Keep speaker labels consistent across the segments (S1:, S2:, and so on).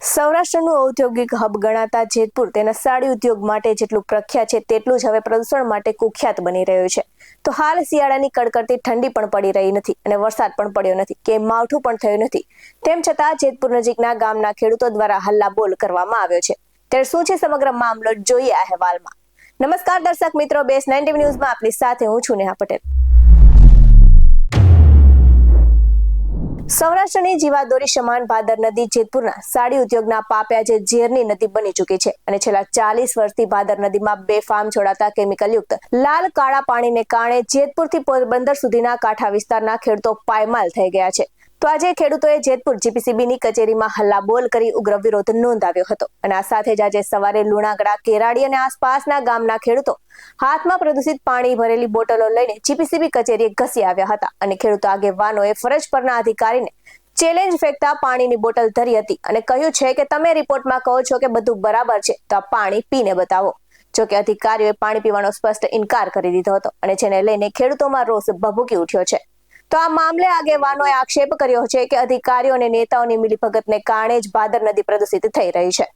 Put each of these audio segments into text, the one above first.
S1: સૌરાષ્ટ્રનું ઔદ્યોગિક હબ ગણાતા જેતપુર તેના સાડી ઉદ્યોગ માટે જેટલું પ્રખ્યાત છે તેટલું જ હવે પ્રદૂષણ માટે કુખ્યાત બની રહ્યું છે। તો હાલ શિયાળાની કડકડતી ઠંડી પણ પડી રહી નથી અને વરસાદ પણ પડ્યો નથી કે માવઠું પણ થયું નથી। તેમ છતાં જેતપુર નજીકના ગામના ખેડૂતો દ્વારા હલ્લાબોલ કરવામાં આવ્યો છે। ત્યારે શું છે સમગ્ર મામલો જોઈએ આ અહેવાલમાં। નમસ્કાર દર્શક મિત્રો, બેસ 90 ન્યૂઝમાં આપની સાથે હું છું નેહા પટેલ। સૌરાષ્ટ્રની જીવાદોરી સમાન ભાદર નદી જેતપુરના સાડી ઉદ્યોગના પાપે આજે ઝેરની નદી બની ચૂકી છે અને છેલ્લા 40 વર્ષથી ભાદર નદીમાં બેફામ છોડાતા કેમિકલયુક્ત લાલ કાળા પાણીને કારણે જેતપુરથી પોરબંદર સુધીના કાંઠા વિસ્તારના ખેડૂતો પાયમાલ થઈ ગયા છે। તો આજે ખેડૂતોએ જેતપુર જીપીસીબીની કચેરીમાં હલ્લાબોલ કરી ઉગ્ર વિરોધ નોંધાવ્યો હતો અને આ સાથે જ આજે સવારે લુણાગડા, કેરાડી અને આસપાસના ગામના ખેડૂતો હાથમાં પ્રદૂષિત પાણી ભરેલી બોટલો લઈને જીપીસીબી કચેરીએ ઘસી આવ્યા હતા અને ખેડૂતો આગેવાનોએ ફરજ પરના અધિકારીને ચેલેન્જ ફેંકતા પાણીની બોટલ ધરી હતી અને કહ્યું છે કે તમે રિપોર્ટમાં કહો છો કે બધું બરાબર છે તો આ પાણી પીને બતાવો। જોકે અધિકારીઓએ પાણી પીવાનો સ્પષ્ટ ઇનકાર કરી દીધો હતો અને જેને લઈને ખેડૂતોમાં રોષ ભભૂકી ઉઠ્યો છે। તો આ મામલે આગેવાનોએ આક્ષેપ કર્યો છે કે અધિકારીઓ અને નેતાઓની મિલીભગતને કારણે જ ભાદર નદી પ્રદૂષિત થઈ રહી છે।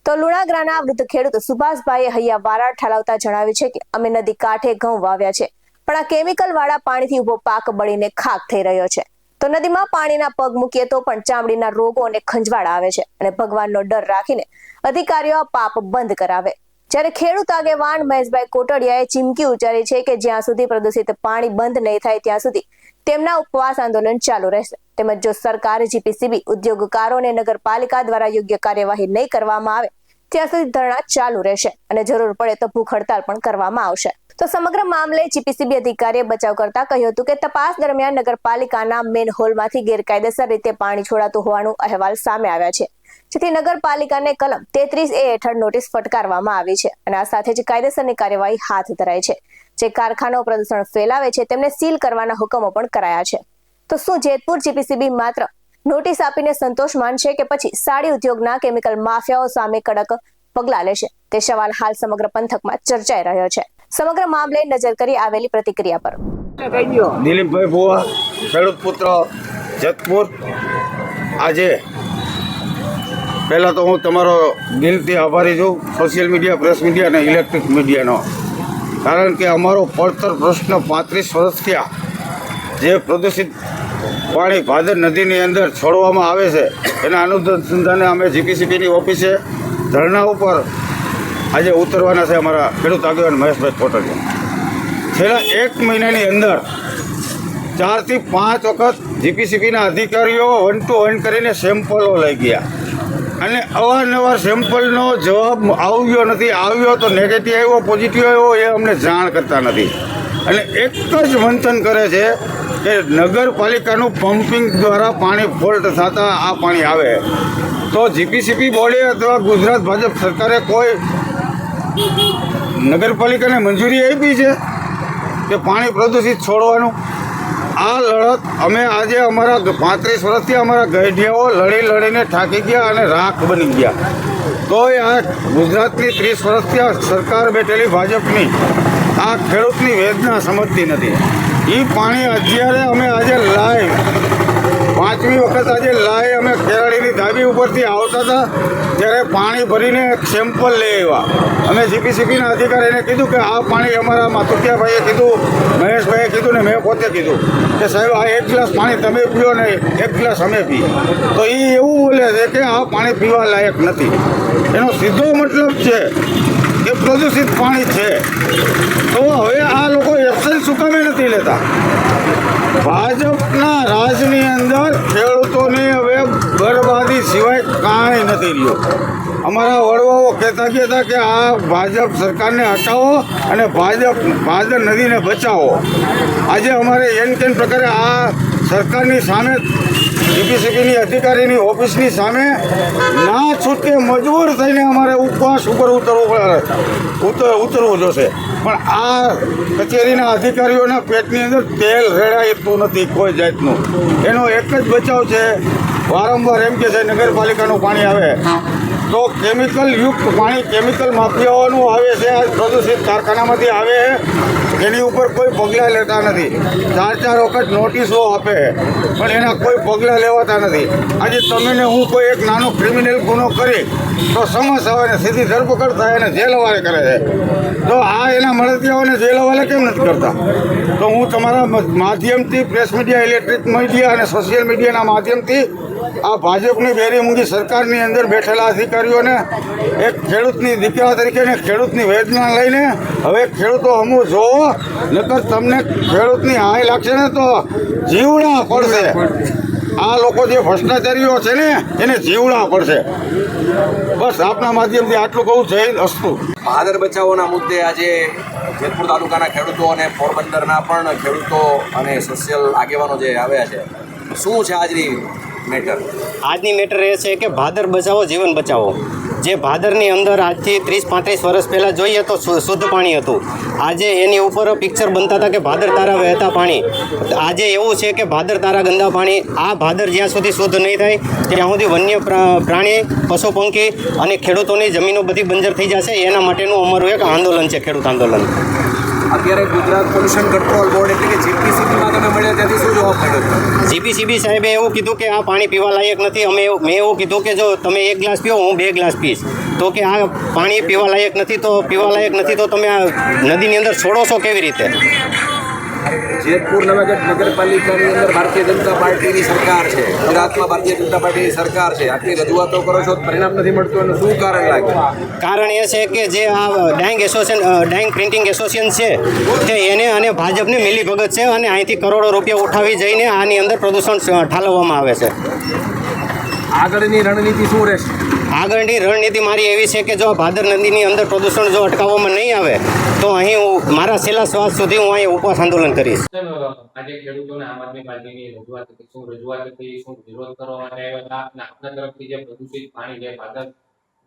S1: તો લુણાગડાના વૃદ્ધ ખેડૂત સુભાષભાઈએ હૈયા વારાડ ઠાલવતા જણાવ્યું છે કે અમે નદી કાંઠે ઘઉં વાવ્યા છે પણ આ કેમિકલ વાળા પાણીથી ઉભો પાક બળીને ખાક થઈ રહ્યો છે। તો નદીમાં પાણીના પગ મૂકીએ તો પણ ચામડીના રોગો અને ખંજવાળ આવે છે અને ભગવાનનો ડર રાખીને અધિકારીઓ આ પાપ બંધ કરાવે। જ્યારે ખેડૂત આગેવાન મહેશભાઈ કોટડિયાએ ચીમકી ઉચ્ચારી છે કે જ્યાં સુધી પ્રદૂષિત પાણી બંધ નહીં થાય ત્યાં સુધી તેમના ઉપવાસ આંદોલન ચાલુ રહેશે। તેમજ જો સરકાર, જીપીસીબી, ઉદ્યોગકારો અને નગરપાલિકા દ્વારા યોગ્ય કાર્યવાહી નહીં કરવામાં આવે ત્યાં સુધી ધરણા ચાલુ રહેશે અને જરૂર પડે તો ભૂખ હડતાલ પણ કરવામાં આવશે। તો સમગ્ર મામલે જીપીસીબી અધિકારીએ બચાવ કરતા કહ્યું હતું કે તપાસ દરમિયાન નગરપાલિકાના મેન હોલમાંથી ગેરકાયદેસર રીતે પાણી છોડાતું હોવાનું અહેવાલ સામે આવ્યા છે, જેથી નગરપાલિકાને કલમ 33A હેઠળ નોટિસ ફટકારવામાં આવી છે અને આ સાથે જ કાયદેસરની કાર્યવાહી હાથ ધરાઈ છે। જે કારખાનાઓ પ્રદૂષણ ફેલાવે છે તેમને સીલ કરવાના હુકમો પણ કરાયા છે। તો શું જેતપુર જીપીસીબી માત્ર નોટિસ આપીને સંતોષ માનશે કે પછી સાડી ઉદ્યોગના કેમિકલ માફિયાઓ સામે કડક પગલાં લેશે તે સવાલ હાલ સમગ્ર પંથકમાં ચર્ચાઈ રહ્યો છે। સમગ્ર મામલે નજર કરી આવેલી પ્રતિક્રિયા પર
S2: દિલીપભાઈ ભુવા, ખેડૂત પુત્ર, જેતપુર। આજે પહેલાં તો હું તમારો દિલથી આભારી છું, સોશિયલ મીડિયા, પ્રેસ મીડિયા અને ઇલેક્ટ્રિક મીડિયાનો। કારણ કે અમારો પડતર પ્રશ્ન 35 વર્ષ થયા જે પ્રદૂષિત પાણી ભાદર નદીની અંદર છોડવામાં આવે છે એના અનુસંધાને અમે જીપીસીબીની ઓફિસે ધરણા ઉપર આજે ઉતરવાના છે। અમારા ખેડૂત આગેવાન મહેશભાઈ કોટડિયા છેલ્લા 1 મહિનાની અંદર 4 થી 5 વખત જીપીસીબીના અધિકારીઓ 1 to 1 કરીને સેમ્પલો લઈ ગયા અને અવારનવાર સેમ્પલનો જવાબ આવ્યો નથી। આવ્યો તો નેગેટિવ આવ્યો, પોઝિટિવ આવ્યો એ અમને જાણ કરતા નથી અને એક જ મંથન કરે છે કે નગરપાલિકાનું પમ્પિંગ દ્વારા પાણી ફોલ્ટ થતાં આ પાણી આવે। તો જીપીસીબી બોર્ડે અથવા ગુજરાત ભાજપ સરકારે કોઈ નગરપાલિકાને મંજૂરી આપી છે કે પાણી પ્રદૂષિત છોડવાનું? આ લડત અમે આજે અમારા 35 વર્ષથી અમારા ગઢિયાઓ લડીને થાકી ગયા અને રાખ બની ગયા। તોય આ ગુજરાતની 30 વર્ષથી આ સરકાર બેઠેલી ભાજપની આ ખેડૂતની વેદના સમજતી નથી। એ પાણી અત્યારે અમે આજે લાઈવ 5મી વખત આજે લાઈવ અમે કેરાડીની ધાબી ઉપરથી આવતા હતા ત્યારે પાણી ભરીને સેમ્પલ લઈ આવ્યા। અમે જીપીસીબીના અધિકારીને કીધું કે આ પાણી અમારા માતુકિયાભાઈએ કીધું, મહેશભાઈએ કીધું ને મેં પોતે કીધું કે સાહેબ આ 1 ગ્લાસ પાણી તમે પીઓ ને 1 ગ્લાસ અમે પીએ। તો એ એવું બોલે છે કે આ પાણી પીવા લાયક નથી। એનો સીધો મતલબ છે કે પ્રદૂષિત પાણી છે। તો હવે આ લોકો એક્શન શું કામે નથી લેતા? ભાજપના રાજની અંદર ખેડૂતોની હવે બરબાદી સિવાય કાંઈ નથી રહ્યો। અમારા વડવાઓ કહેતા હતા કે આ ભાજપ સરકારને હટાવો અને ભાદર નદીને બચાવો। આજે અમારે એન કેન પ્રકારે આ સરકારની સામે જીપીસીબીની અધિકારીની ઓફિસની સામે ના છૂટકે મજબૂર થઈને અમારે ઉપવાસ ઉપર ઉતરવું જોશે। પણ આ કચેરીના અધિકારીઓના પેટની અંદર તેલ રેડાતું નથી કોઈ જાતનું। એનો એક જ બચાવ છે, વારંવાર એમ કે છે નગરપાલિકાનું પાણી આવે તો કેમિકલ યુક્ત પાણી કેમિકલ માફિયાઓનું આવે છે આ પ્રદૂષિત કારખાનામાંથી આવે એની ઉપર કોઈ પગલાં લેતા નથી 4 વખત નોટિસો આપે પણ એના કોઈ પગલાં લેવાતા નથી આજે તમે ને હું કોઈ એક નાનો ક્રિમિનલ ગુનો કરી તો સમજ આવે ને સીધી ધરપકડ થાય અને જેલ હવાલે કરે છે તો આ એના મળતિયાઓને જેલ હવાલે કેમ નથી કરતા તો હું તમારા માધ્યમથી પ્રેસ મીડિયા ઇલેક્ટ્રિક મીડિયા અને સોશિયલ મીડિયાના માધ્યમથી આ ભાજપની બેરીમૂંગી સરકારની અંદર બેઠેલા અધિકારીઓને એક ખેડૂતની દીકરા તરીકે ને ખેડૂતની વેદના લઈને હવે ખેડૂતો અમુક જોવો નકર તમને ખેડૂતની હાય લાગશે ને તો જીવડા પડશે આ લોકો જે ભ્રષ્ટાચારીઓ છે ને એને જીવડા પડશે બસ આપના માધ્યમથી આટલું કહું જય અસ્તુ
S3: ભાદર બચાવોના મુદ્દે આજે જેતપુર તાલુકાના ખેડૂતો અને પોરબંદરના પણ ખેડૂતો અને સોશિયલ આગેવાનો જે આવ્યા છે શું છે આજની મેટર?
S4: આજની મેટર એ છે કે ભાદર બચાવો જીવન બચાવો. જે ભાદરની અંદર આજથી 30-35 વર્ષ પહેલાં જોઈએ તો શુદ્ધ પાણી હતું. આજે એની ઉપર પિક્ચર બનતા હતા કે ભાદર તારા વહેતા પાણી. આજે એવું છે કે ભાદર તારા ગંદા પાણી. આ ભાદર જ્યાં સુધી શુદ્ધ નહીં થાય ત્યાં સુધી વન્ય પ્રાણી પશુ પંખી અને ખેડૂતોની જમીનો બધી બંજર થઈ જશે. એના માટેનું અમારું એક આંદોલન છે, ખેડૂત આંદોલન.
S3: અત્યારે ગુજરાત પોલ્યુશન કંટ્રોલ બોર્ડ એટલે કે જીપીસીબીમાં તમે મળ્યા ત્યાંથી શું જવાબ મળ્યો?
S4: જીપીસીબી સાહેબે એવું કીધું કે આ પાણી પીવા લાયક નથી. મેં એવું કીધું કે જો તમે 1 ગ્લાસ પીઓ, હું 2 ગ્લાસ પીશ. તો કે આ પાણી પીવા લાયક નથી તો તમે આ નદીની અંદર છોડો છો કેવી રીતે?
S3: જેતપુર નગરપાલિકાની અંદર ભારતીય જનતા પાર્ટીની સરકાર છે, ગુજરાતમાં ભારતીય જનતા પાર્ટીની સરકાર છે. આટલી રજૂઆતો કરો છો, પરિણામ નથી મળતું એનું શું કારણ લાગે?
S4: કારણ એ છે કે જે આ ડાઇંગ પ્રિન્ટિંગ એસોસિએશન છે તે એને અને ભાજપની મિલીભગત છે અને અહીંથી કરોડો રૂપિયા ઉઠાવી જઈને આની અંદર પ્રદૂષણ ઠાલવવામાં આવે છે.
S3: આગળની રણનીતિ શું રહેશે?
S4: આગળની રણનીતિ મારી એવી છે કે જો આ ભાદર નદીની અંદર પ્રદૂષણ જો અટકાવવામાં નહીં આવે તો અહીં હું મારા છેલ્લા શ્વાસ સુધી હું અહીં ઉપવાસ આંદોલન કરીશ.
S5: આજે ખેડૂતોને આમ આદમી પાર્ટીની રજૂઆત હતી, શું રજૂઆત હતી, શું વિરોધ કરવા માટે આવ્યા હતા અને આપના તરફથી જે પ્રદૂષિત પાણી જે ભાદર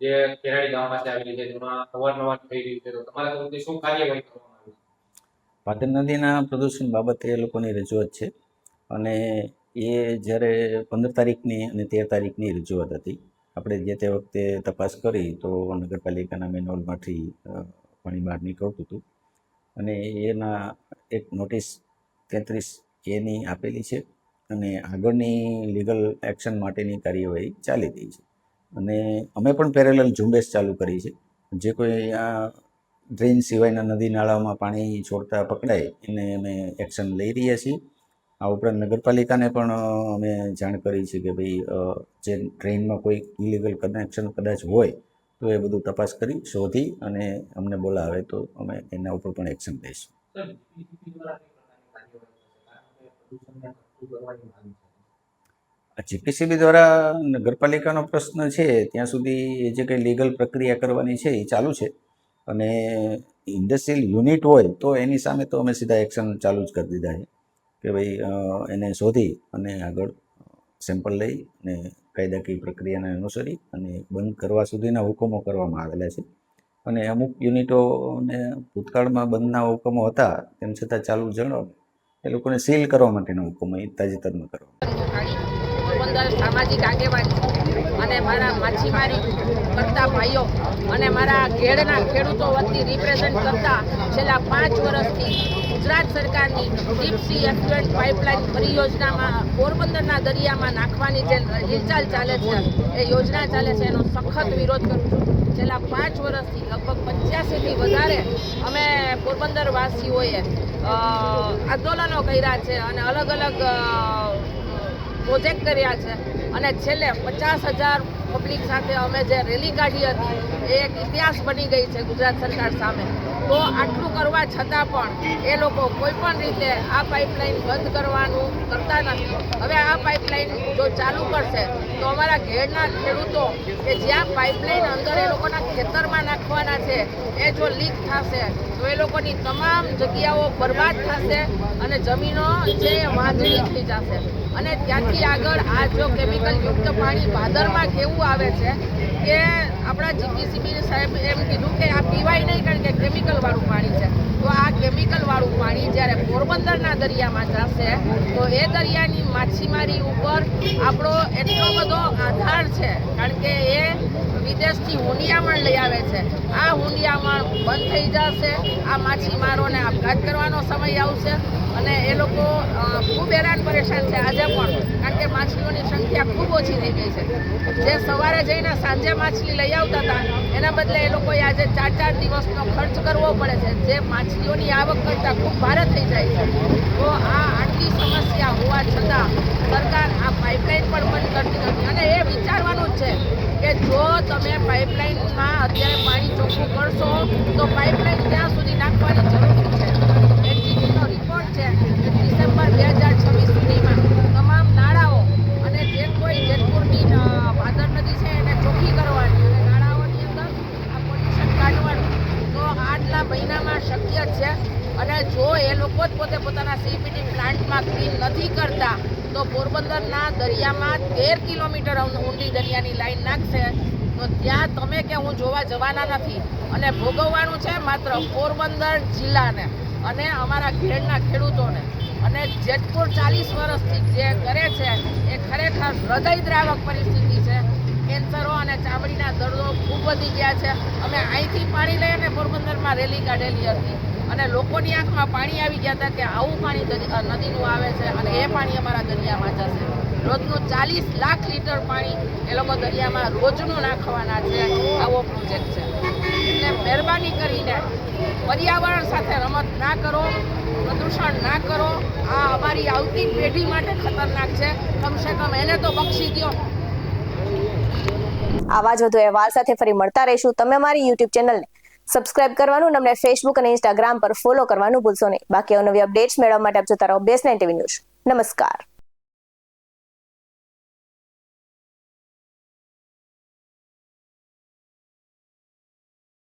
S5: જે કેરાડી ગામ પાસે આવેલી છે જેમાં અવારનવાર થઈ રહ્યું છે, તો તમારા તરફથી શું કાર્યવાહી કરવામાં આવી?
S6: ભાદર નદીના પ્રદૂષણ બાબતે એ લોકોની રજૂઆત છે અને એ જ્યારે 15 તારીખની અને 13 તારીખની રજૂઆત હતી. આપણે જે તે વખતે તપાસ કરી તો નગરપાલિકાના મેન્યુઅલમાંથી પાણી બહાર નીકળતું હતું અને એના એક નોટિસ 33 એની આપેલી છે અને આગળની લીગલ એક્શન માટેની કાર્યવાહી ચાલી રહી છે. અને અમે પણ પેરેલલ ઝુંબેશ ચાલુ કરી છે. જે કોઈ આ ડ્રેન સિવાયના નદી નાળામાં પાણી છોડતા પકડાય એને અમે એક્શન લઈ રહ્યા છીએ. આ ઉપરાંત નગરપાલિકાને પણ અમે જાણ કરી છે કે ભાઈ જે ડ્રેઇનમાં કોઈ ઇલીગલ કનેક્શન કદાચ હોય તો એ બધું તપાસ કરી શોધી અને અમને બોલાવે તો અમે એના ઉપર પણ એક્શન લઈશું. જીપીસીબી દ્વારા નગરપાલિકાનો પ્રશ્ન છે ત્યાં સુધી જે કંઈ લીગલ પ્રક્રિયા કરવાની છે એ ચાલુ છે અને ઇન્ડસ્ટ્રીયલ યુનિટ હોય તો એની સામે તો અમે સીધા એક્શન ચાલુ જ કરી દીધા છે કે ભાઈ એને શોધી અને આગળ સેમ્પલ લઈ અને કાયદાકીય પ્રક્રિયાને અનુસરી અને બંધ કરવા સુધીના હુકમો કરવામાં આવેલા છે. અને અમુક યુનિટોને ભૂતકાળમાં બંધના હુકમો હતા તેમ છતાં ચાલુ જણાવ એ લોકોને સીલ કરવા માટેના હુકમો એ તાજેતરમાં કરવા.
S7: પોરબંદર સામાજિક આગેવાન અને મારા માછીમારી કરતા ભાઈઓ અને મારા ઘેડના ખેડૂતો વતી રિપ્રેઝન્ટ કરતા છેલ્લા 5 વર્ષથી ગુજરાત સરકારની ડીપ સી એફ્લુએન્ટ પાઇપલાઇન પરિયોજનામાં પોરબંદરના દરિયામાં નાખવાની જે હિલચાલ ચાલે છે એ યોજના ચાલે છે એનો સખત વિરોધ કરું છું. છેલ્લા 5 વર્ષથી લગભગ 85થી વધારે અમે પોરબંદર વાસીઓએ આંદોલનો કર્યા છે અને અલગ અલગ પ્રોજેક્ટ કર્યા છે અને છેલ્લે 50,000 પબ્લિક સાથે અમે જે રેલી કાઢી હતી એ એક ઇતિહાસ બની ગઈ છે ગુજરાત સરકાર સામે. તો આટલું કરવા છતાં પણ એ લોકો કોઈ પણ રીતે આ પાઇપલાઇન બંધ કરવાનું કરતા નથી. હવે આ પાઇપલાઇન જો ચાલુ કરશે તો અમારા ઘેડના ખેડૂતો કે જ્યાં પાઇપલાઇન અંદર એ લોકોના ખેતરમાં નાખવાના છે એ જો લીક થશે તો એ લોકોની તમામ જગ્યાઓ બરબાદ થશે અને જમીનો જે વાંજળી થઈ જશે. અને ત્યાંથી આગળ આ જો કેમિકલ યુક્ત પાણી ભાદરમાં કેવું આવે છે કે આપણા જીપીસીબી સાહેબ એમ કીધું કે આ પીવાય નહીં કારણ કે કેમિકલવાળું પાણી છે. તો આ કેમિકલવાળું પાણી જ્યારે પોરબંદરના દરિયામાં જશે તો એ દરિયાની માછીમારી ઉપર આપણો એટલો બધો આધાર છે કારણ કે એ વિદેશથી હુંડિયામણ લઈ આવે છે. આ હુંડિયામણ બંધ થઈ જશે, આ માછીમારોને આપઘાત કરવાનો સમય આવશે અને એ લોકો ખૂબ હેરાન પરેશાન છે આજે પણ કારણ કે માછલીઓની સંખ્યા ખૂબ ઓછી થઈ ગઈ છે. જે સવારે જઈને સાંજે માછલી લઈ આવતા હતા એના બદલે એ લોકોએ આજે 4-4 દિવસનો ખર્ચ કરવો પડે છે, જે માછલીઓની આવક કરતાં ખૂબ ભારે થઈ જાય છે. તો આ આટલી સમસ્યા હોવા છતાં સરકાર આ પાઇપલાઇન પણ બંધ કરતી નથી અને એ વિચારવાનું જ છે કે જો તમે પાઇપલાઇનમાં અત્યારે પાણી ચોખ્ખું કરશો તો પાઇપલાઇન ત્યાં સુધી નાખવાની જરૂર છે. એનજીટીનો રિપોર્ટ છે કે ડિસેમ્બર 2026 સુધીમાં તમામ નાળાઓ અને જે કોઈ જેતપુરની ભાદર નદી છે એને ચોખ્ખી કરવાની અને નાળાઓની અંદર આ પોલ્યુશન કાઢવાનું. તો આટલા મહિનામાં શક્ય છે અને જો એ લોકો જ પોતે પોતાના સીપીટી પ્લાન્ટમાં ક્લીન નથી કરતા તો પોરબંદરના દરિયામાં 13 કિલોમીટર ઊંડી દરિયાની લાઈન નાખશે તો ત્યાં તમે કે હું જોવા જવાના નથી અને ભોગવવાનું છે માત્ર પોરબંદર જિલ્લાને અને અમારા ઘેડના ખેડૂતોને. અને જેતપુર 40 વર્ષથી જે કરે છે એ ખરેખર હૃદયદ્રાવક પરિસ્થિતિ છે. કેન્સરો અને ચામડીના દર્દો ખૂબ વધી ગયા છે. અમે અહીંથી પાણી લઈ અને પોરબંદરમાં રેલી કાઢેલી હતી અને લોકોની આંખમાં પાણી આવી ગયા હતા કે આવું પાણી નદીનું આવે છે અને એ પાણી અમારા દરિયામાં જશે. રોજનું 40 લાખ લીટર પાણી એ લોકો દરિયામાં રોજનું નાખવાના છે. આવો પ્રોજેક્ટ છે. એટલે મહેરબાની કરીને પર્યાવરણ સાથે રમત ના કરો, પ્રદૂષણ ના કરો. આ અમારી આવતી પેઢી માટે ખતરનાક છે. કમસે કમ એને તો બક્ષી દો.
S1: આવા જ વધુ અહેવાલ સાથે ફરી મળતા રહીશું. તમે અમારી YouTube ચેનલને સબસ્ક્રાઇબ કરવાનું અને અમને Facebook અને Instagram પર ફોલો કરવાનું ભૂલશો નહીં. બાકી અવનવી અપડેટ્સ મેળવવા માટે આપ જોતા રહો BS9 TV ન્યૂઝ. નમસ્કાર.